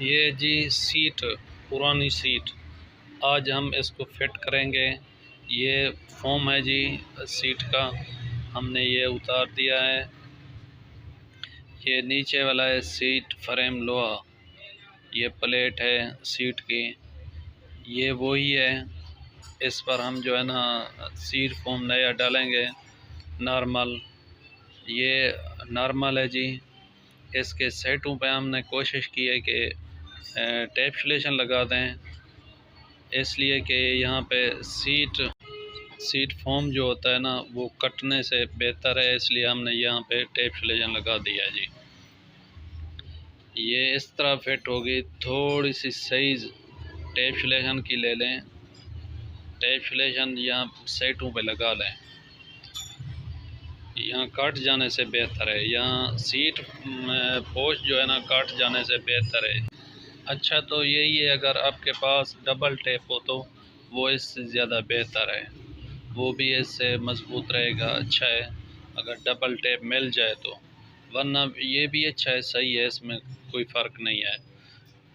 ये जी सीट, पुरानी सीट, आज हम इसको फिट करेंगे। ये फोम है जी सीट का, हमने ये उतार दिया है। ये नीचे वाला है सीट फ्रेम लोहा, ये प्लेट है सीट की, ये वही है। इस पर हम जो है ना सीट फोम नया डालेंगे नॉर्मल। ये नॉर्मल है जी। इसके सेटों पे हमने कोशिश की है कि टेपलेशन लगा दें, इसलिए कि यहाँ पे सीट फोम जो होता है ना वो कटने से बेहतर है, इसलिए हमने यहाँ पे टेपलेशन लगा दिया है जी। ये इस तरह फिट होगी। थोड़ी सी सही टेपलेशन की ले लें, टेपलेशन यहाँ सेटों पे लगा लें, यहाँ कट जाने से बेहतर है। यहाँ सीट पोस्ट जो है ना कट जाने से बेहतर है। अच्छा तो यही है, अगर आपके पास डबल टेप हो तो वो इससे ज़्यादा बेहतर है, वो भी इससे मजबूत रहेगा, अच्छा है अगर डबल टेप मिल जाए तो। वरना ये भी अच्छा है, सही है, इसमें कोई फ़र्क नहीं है।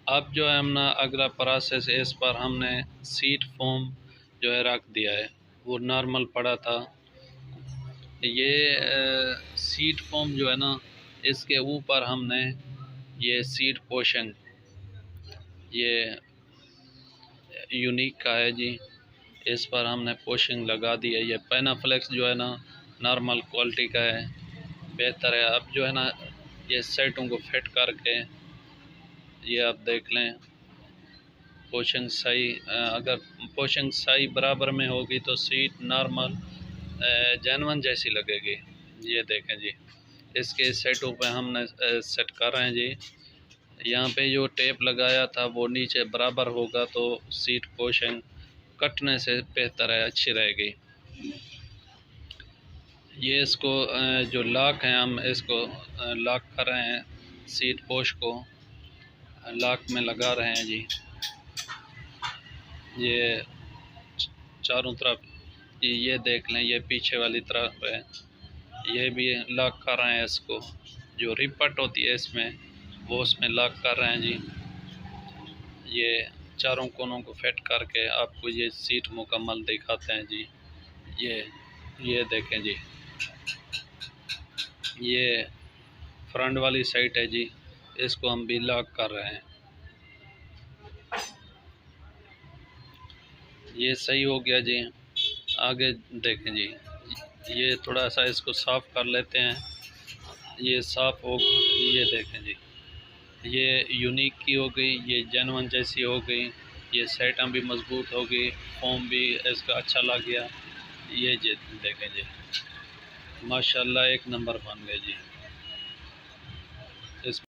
अब जो है हम ना अगला प्रोसेस, इस पर हमने सीट फोम जो है रख दिया है, वो नॉर्मल पड़ा था। ये सीट फोम जो है ना इसके ऊपर हमने ये सीट पोशन, ये यूनिक का है जी, इस पर हमने पोशिंग लगा दी है। ये पैनाफ्लेक्स जो है ना नॉर्मल क्वालिटी का है, बेहतर है। अब जो है ना ये सेटों को फिट करके ये आप देख लें, पोशिंग सही, अगर पोशिंग सही बराबर में होगी तो सीट नॉर्मल जेनवन जैसी लगेगी। ये देखें जी, इसके सेटों पे हमने सेट कर रहे हैं जी। यहाँ पे जो टेप लगाया था वो नीचे बराबर होगा तो सीट पोशिंग कटने से बेहतर है, अच्छी रहेगी। ये इसको जो लॉक है, हम इसको लॉक कर रहे हैं, सीट पोश को लॉक में लगा रहे हैं जी। ये चारों तरफ ये देख लें, ये पीछे वाली तरफ है, ये भी लॉक कर रहे हैं। इसको जो रिपट होती है इसमें वो उसमें लॉक कर रहे हैं जी। ये चारों कोनों को फिट करके आपको ये सीट मुकम्मल दिखाते हैं जी। ये देखें जी, ये फ्रंट वाली साइड है जी, इसको हम भी लॉक कर रहे हैं। ये सही हो गया जी। आगे देखें जी, ये थोड़ा सा इसको साफ़ कर लेते हैं। ये साफ़ हो, ये देखें जी, ये यूनिक की हो गई, ये जेनवन जैसी हो गई, ये सेटां भी मजबूत हो गई, फोम भी इसका अच्छा लग गया। ये जी देखें जी, माशाल्लाह एक नंबर बन गए जी।